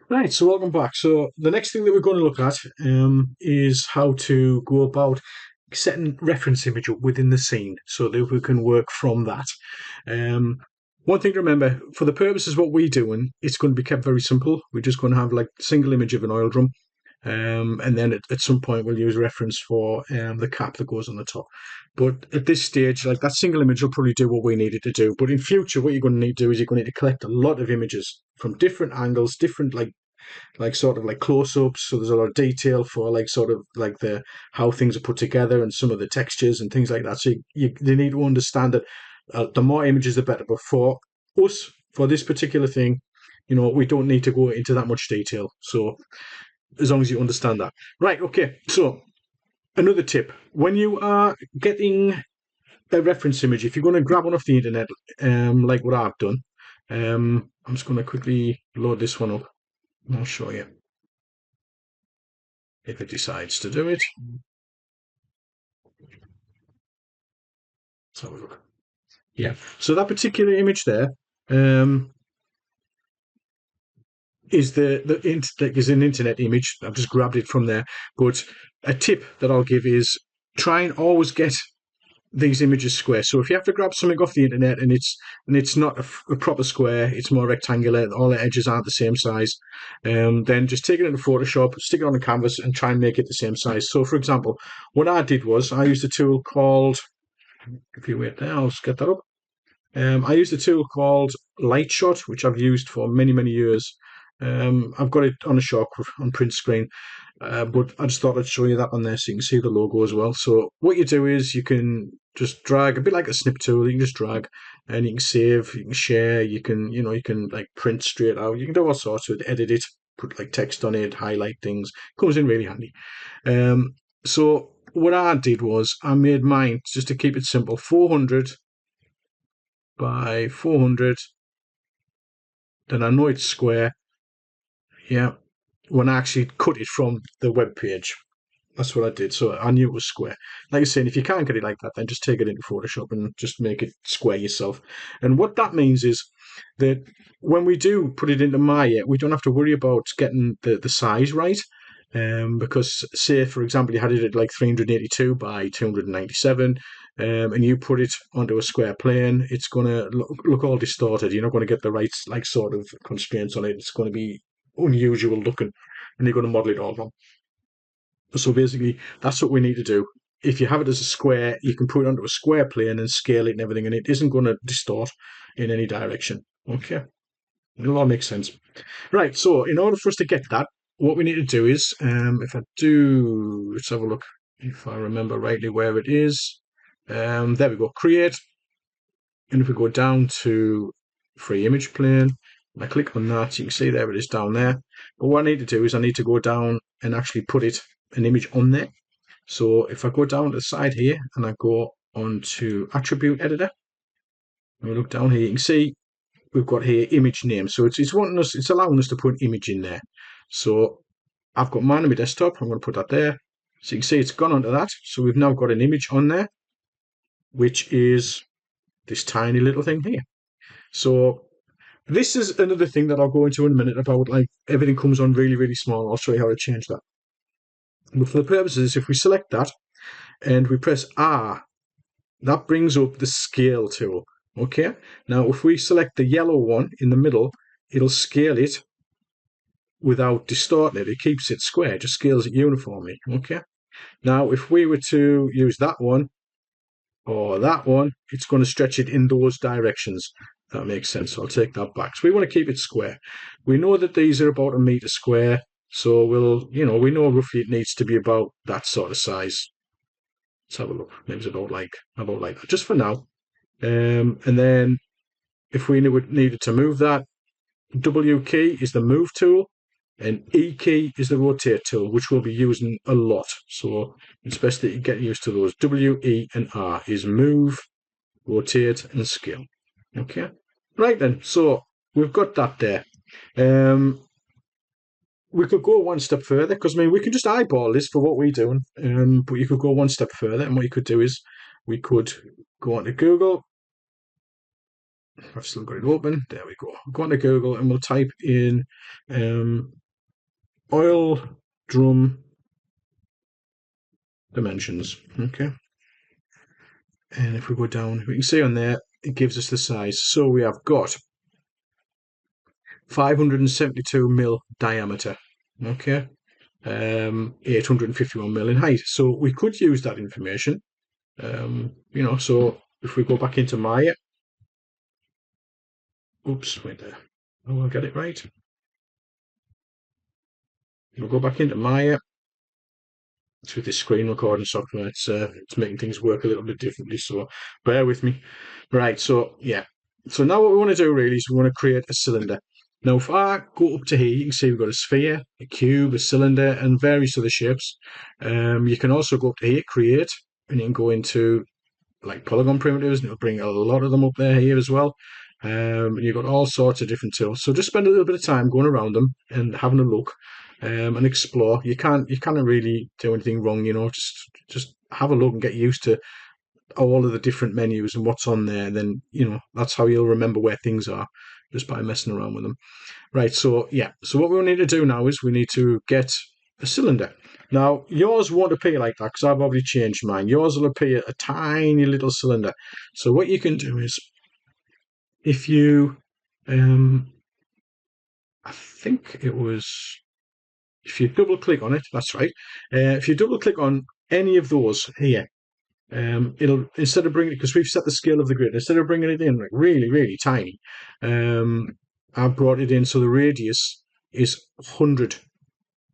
Right, so welcome back. So the next thing that we're going to look at is how to go about setting reference image up within the scene so that we can work from that. Um, One thing to remember, for the purposes of what we're doing, it's going to be kept very simple. We're just going to have like a single image of an oil drum. And then at some point we'll use reference for the cap that goes on the top. But at this stage, like that single image will probably do what we need it to do. But in future, what you're going to need to do is you're going to need to collect a lot of images from different angles, different like sort of like close-ups, so there's a lot of detail for like sort of like the how things are put together and some of the textures and things like that. So you need to understand that the more images the better. But for us, for this particular thing, we don't need to go into that much detail. So as long as you understand that, right? Okay. So another tip: when you are getting a reference image, if you're going to grab one off the internet, like what I've done, I'm just going to quickly load this one up and I'll show you if it decides to do it. Let's have a look. Yeah. So that particular image there um, is is an internet image. I've just grabbed it from there. But a tip that I'll give is try and always get these images square. So if you have to grab something off the internet and it's not a proper square, it's more rectangular, all the edges aren't the same size, then just take it into Photoshop, stick it on a canvas, and try and make it the same size. So, for example, what I did was I used a tool called. If you wait there, I'll just get that up. I used a tool called Lightshot, which I've used for many, many years. I've got it on a shock on print screen, but I just thought I'd show you that on there so you can see the logo as well. So what you do is you can just drag a bit like a snip tool. You can just drag, and you can save, you can share, you can like print straight out. You can do all sorts with it, edit it, put like text on it, highlight things. Comes in really handy. So what I did was I made mine just to keep it simple, 400 by 400, then I know it's square. Yeah, when I actually cut it from the web page, that's what I did. So I knew it was square. Like I said, if you can't get it like that, then just take it into Photoshop and just make it square yourself. And what that means is that when we do put it into Maya, we don't have to worry about getting the size right. Because say for example you had it at like 382 by 297, and you put it onto a square plane, it's gonna look all distorted. You're not going to get the right like sort of constraints on it. It's going to be unusual looking, and you're going to model it all wrong. So basically, that's what we need to do. If you have it as a square, you can put it onto a square plane and scale it and everything, and it isn't going to distort in any direction. Okay, it'll all make sense. Right, so in order for us to get that, what we need to do is, if I do, let's have a look, if I remember rightly where it is. There we go, create. And if we go down to free image plane, and I click on that, you can see there it is down there. But what I need to do is I need to go down and actually put an image on there. So if I go down to the side here and I go onto attribute editor, and we look down here, you can see we've got here image name. So it's allowing us to put an image in there. So I've got mine on my desktop. I'm going to put that there. So you can see it's gone onto that. So we've now got an image on there, which is this tiny little thing here. So this is another thing that I'll go into in a minute about like everything comes on really, really small. I'll show you how to change that. But for the purposes, if we select that and we press R, that brings up the scale tool. Okay. Now, if we select the yellow one in the middle, it'll scale it without distorting it. It keeps it square, just scales it uniformly. Okay. Now, if we were to use that one or that one, it's going to stretch it in those directions. That makes sense. So I'll take that back. So we want to keep it square. We know that these are about a meter square. So we know roughly it needs to be about that sort of size. Let's have a look. Maybe it's about like that, just for now. And then if we needed to move that, W key is the move tool, and E key is the rotate tool, which we'll be using a lot. So it's best that you get used to those. W, E, and R is move, rotate, and scale. Okay. Right then. So we've got that there. We could go one step further because we can just eyeball this for what we're doing. But you could go one step further, and what you could do is we could go onto Google, I've still got it open. There we go. Go on to Google and we'll type in oil drum dimensions. Okay. And if we go down, we can see on there, it gives us the size. So we have got 572 mil diameter. Okay. 851 mil in height. So we could use that information. So if we go back into Maya, oops, wait there. Oh, I'll get it right. We'll go back into Maya. It's with this screen recording software. It's making things work a little bit differently, so bear with me. Right, so yeah. So now what we want to do really is we want to create a cylinder. Now, if I go up to here, you can see we've got a sphere, a cube, a cylinder, and various other shapes. You can also go up to here, create, and you can go into like polygon primitives, and it'll bring a lot of them up there here as well. You've got all sorts of different tools. So just spend a little bit of time going around them and having a look and explore. You can't really do anything wrong, just have a look and get used to all of the different menus and what's on there. Then that's how you'll remember where things are, just by messing around with them. Right, so yeah. So what we need to do now is we need to get a cylinder. Now, yours won't appear like that because I've already changed mine. Yours will appear a tiny little cylinder. So what you can do is, if you, I think it was, if you double click on it, that's right. If you double click on any of those here, it'll, instead of bringing it, because we've set the scale of the grid, instead of bringing it in like really, really tiny, I've brought it in so the radius is 100.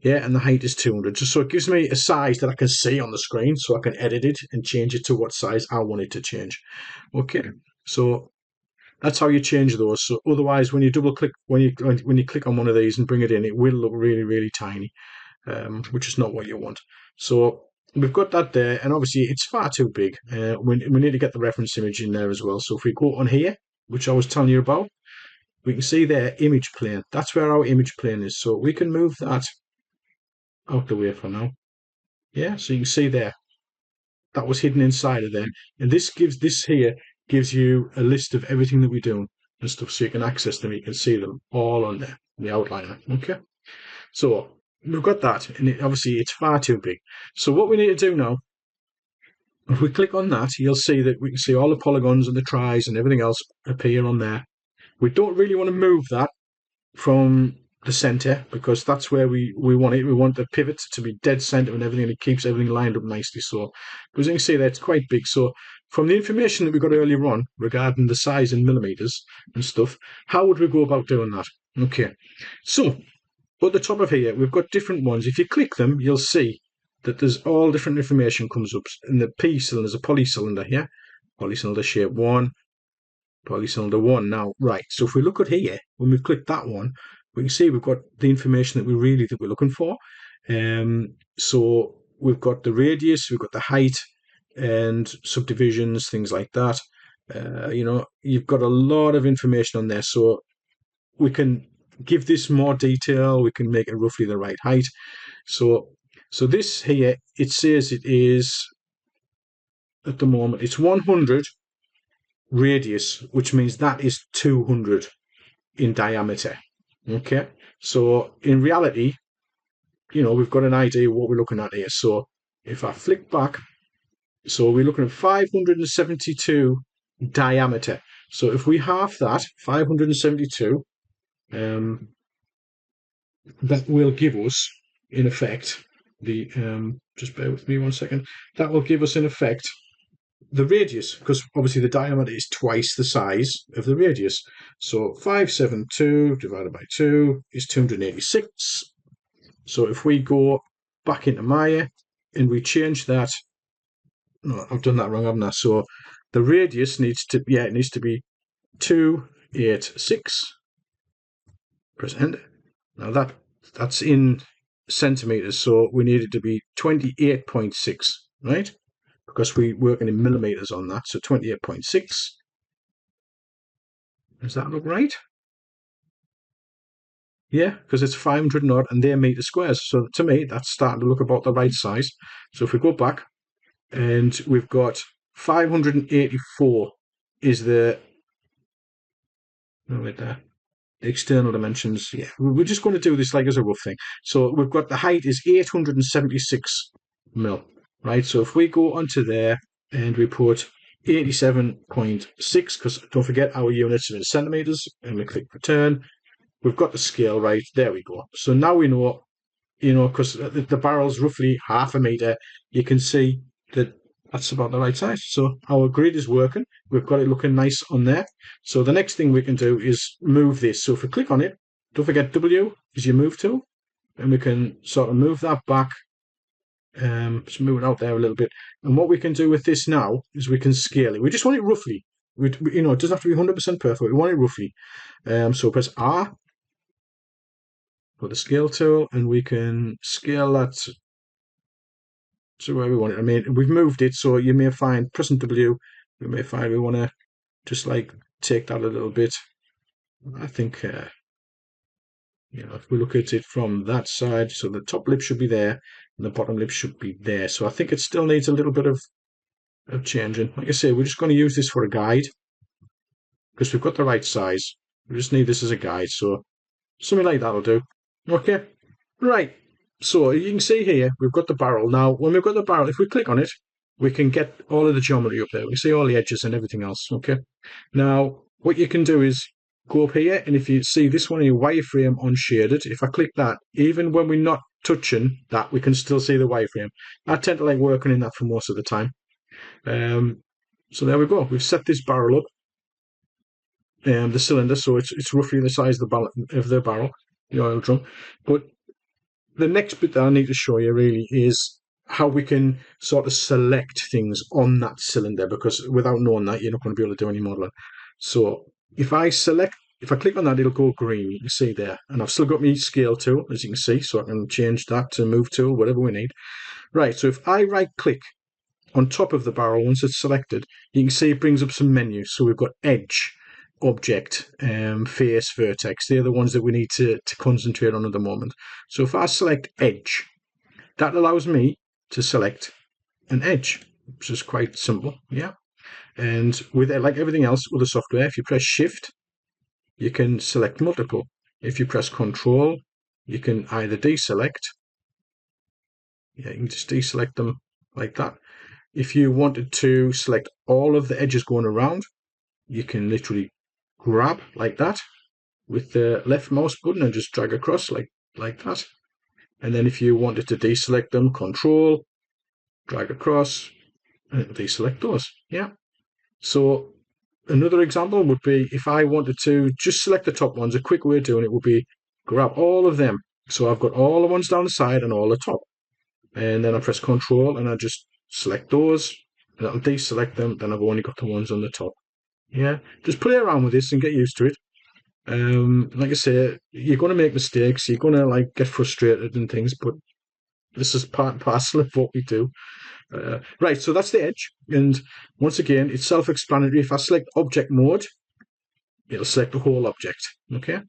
Yeah, and the height is 200. Just so it gives me a size that I can see on the screen, so I can edit it and change it to what size I want it to change. Okay, so that's how you change those. So otherwise, when you double click, when you click on one of these and bring it in, it will look really, really tiny, which is not what you want. So we've got that there, and obviously it's far too big. We need to get the reference image in there as well. So if we go on here, which I was telling you about, we can see there image plane. That's where our image plane is. So we can move that out the way for now. Yeah, so you can see there that was hidden inside of there, and this here gives you a list of everything that we do and stuff, so you can access them. You can see them all on there, the outliner. Okay, so we've got that, and obviously it's far too big. So what we need to do now, if we click on that, you'll see that we can see all the polygons and the tries and everything else appear on there. We don't really want to move that from the center because that's where we want it. We want the pivot to be dead center and everything, and it keeps everything lined up nicely. So, because you can see that it's quite big. So, from the information that we got earlier on regarding the size in millimeters and stuff, how would we go about doing that? Okay, so at the top of here, we've got different ones. If you click them, you'll see that there's all different information comes up. In the P cylinder, there's a polycylinder here, polycylinder shape 1, polycylinder 1. Now, right, so if we look at here, when we've clicked that one, we can see we've got the information that we're looking for. So we've got the radius, we've got the height, and subdivisions, things like that. You've got a lot of information on there, so we can give this more detail. We can make it roughly the right height. So this here, it says it is, at the moment, it's 100 radius, which means that is 200 in diameter. Okay, so in reality, we've got an idea what we're looking at here. So if I flick back, so we're looking at 572 diameter. So if we half that, 572, that will give us, in effect, the, just bear with me 1 second, that will give us, in effect, the radius, because obviously the diameter is twice the size of the radius. So 572 divided by 2 is 286. So if we go back into Maya and we change that, no, I've done that wrong, haven't I? So the radius needs to be 286. Press enter. Now that's in centimeters, so we need it to be 28.6, right? Because we're working in millimeters on that, so 28.6. Does that look right? Yeah, because it's 500 odd and they're meter squares. So to me, that's starting to look about the right size. So if we go back, and we've got 584 is the Right there. The external dimensions. Yeah, we're just going to do this like as a rough thing. So we've got the height is 876 mil, right? So if we go onto there and we put 87.6, because don't forget our units are in centimeters, and we click return, we've got the scale right. There we go. So now we know, because the barrel's roughly half a meter, you can see that that's about the right size. So our grid is working. We've got it looking nice on there. So the next thing we can do is move this. So if we click on it, don't forget W is your move tool, and we can sort of move that back. Just move it out there a little bit. And what we can do with this now is we can scale it. We just want it roughly. It doesn't have to be 100% perfect. We want it roughly. So press R for the scale tool, and we can scale that to where we want it. I mean, we've moved it, so you may find pressing W, we may find we want to just like take that a little bit. I think, if we look at it from that side, so the top lip should be there and the bottom lip should be there. So I think it still needs a little bit of changing. Like I say, we're just going to use this for a guide because we've got the right size. We just need this as a guide. So something like that'll do. Okay. Right. So you can see here, we've got the barrel. Now, when we've got the barrel, if we click on it, we can get all of the geometry up there. We can see all the edges and everything else. Okay. Now, what you can do is go up here, and if you see this one, your wireframe unshaded, if I click that, even when we're not touching that, we can still see the wireframe. I tend to like working in that for most of the time. So there we go. We've set this barrel up, the cylinder, so it's roughly the size of the barrel, the oil drum. But the next bit that I need to show you really is how we can sort of select things on that cylinder, because without knowing that, you're not going to be able to do any modeling. So if I click on that, it'll go green. You can see there. And I've still got my scale tool, as you can see, so I can change that to move tool, whatever we need. Right, so if I right click on top of the barrel, once it's selected, you can see it brings up some menus. So we've got edge, object, face, vertex. They're the ones that we need to concentrate on at the moment. So if I select edge, that allows me to select an edge, which is quite simple. Yeah. And with it, like everything else with the software, if you press shift, you can select multiple. If you press control, you can either deselect. Yeah, you can just deselect them like that. If you wanted to select all of the edges going around, you can literally grab like that with the left mouse button and just drag across like that. And then if you wanted to deselect them, control, drag across, and deselect those. Yeah. So another example would be if I wanted to just select the top ones, a quick way of doing it would be grab all of them. So I've got all the ones down the side and all the top. And then I press control and I just select those, and I'll deselect them, then I've only got the ones on the top. Yeah, just play around with this and get used to it. Like I say, you're going to make mistakes, you're going to like get frustrated and things, but this is part and parcel of what we do. Right, so that's the edge, and once again, it's self-explanatory. If I select object mode, it'll select the whole object. Okay,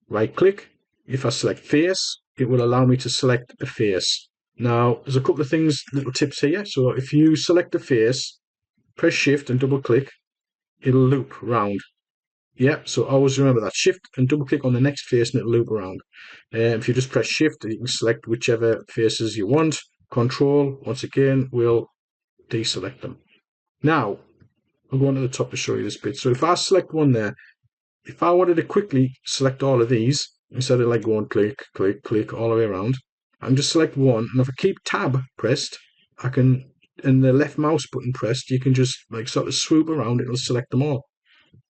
right click. If I select face, it will allow me to select the face. Now, there's a couple of things, little tips here. So if you select the face, press shift and double click, it'll loop round. Yeah, so always remember that. Shift and double click on the next face and it'll loop around. If you just press shift, you can select whichever faces you want. Control, once again, will deselect them. Now, I'll go on to the top to show you this bit. So if I select one there, if I wanted to quickly select all of these, instead of like going click, click, click all the way around, I can just select one. And if I keep tab pressed, I can, and the left mouse button pressed, you can just like sort of swoop around, it'll select them all.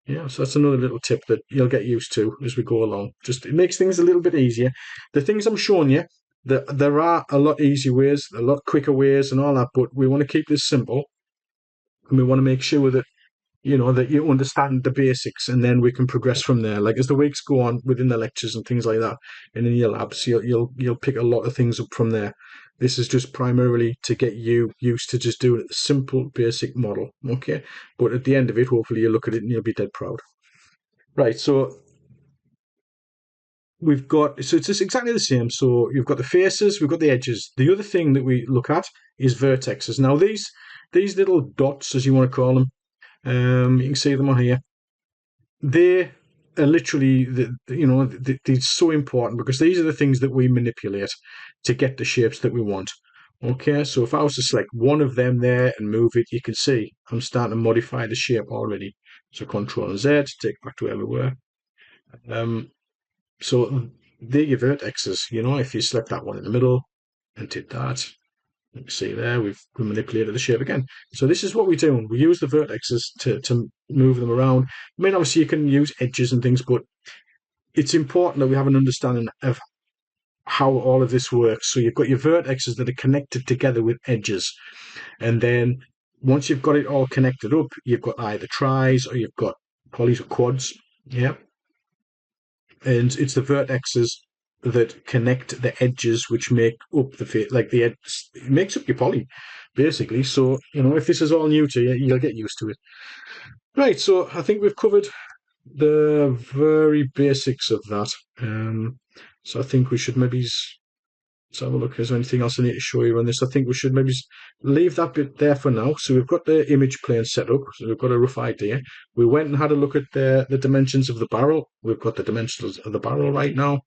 Yeah, so that's another little tip that you'll get used to as we go along. Just it makes things a little bit easier. The things I'm showing you, there are a lot easier ways, a lot quicker ways and all that, but we want to keep this simple. And we want to make sure that that you understand the basics, and then we can progress from there. Like as the weeks go on within the lectures and things like that, and in your labs, you'll pick a lot of things up from there. This is just primarily to get you used to just doing a simple, basic model, okay? But at the end of it, hopefully you'll look at it and you'll be dead proud. Right, so so it's just exactly the same. So you've got the faces, we've got the edges. The other thing that we look at is vertexes. Now these little dots, as you want to call them, you can see them on here. They are literally, it's so important because these are the things that we manipulate to get the shapes that we want. Okay, so if I was to select one of them there and move it, you can see I'm starting to modify the shape already. So Control and Z, take it back to where we were. So they're your vertexes. If you select that one in the middle and did that, you can see there we manipulated the shape again. So this is what we do. We use the vertexes to move them around. I mean, obviously you can use edges and things, but it's important that we have an understanding of how all of this works. So you've got your vertexes that are connected together with edges. And then once you've got it all connected up, you've got either tris or you've got polys or quads. Yeah. And it's the vertexes that connect the edges which make up the edge. It makes up your poly, basically. So, if this is all new to you, you'll get used to it. Right, so I think we've covered the very basics of that. So I think we should maybe let's have a look. Is there anything else I need to show you on this? I think we should maybe leave that bit there for now. So we've got the image plane set up. So we've got a rough idea. We went and had a look at the dimensions of the barrel. We've got the dimensions of the barrel right now.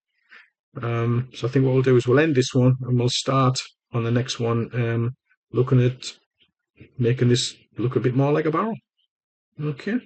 So I think what we'll do is we'll end this one and we'll start on the next one, looking at making this look a bit more like a barrel. Okay.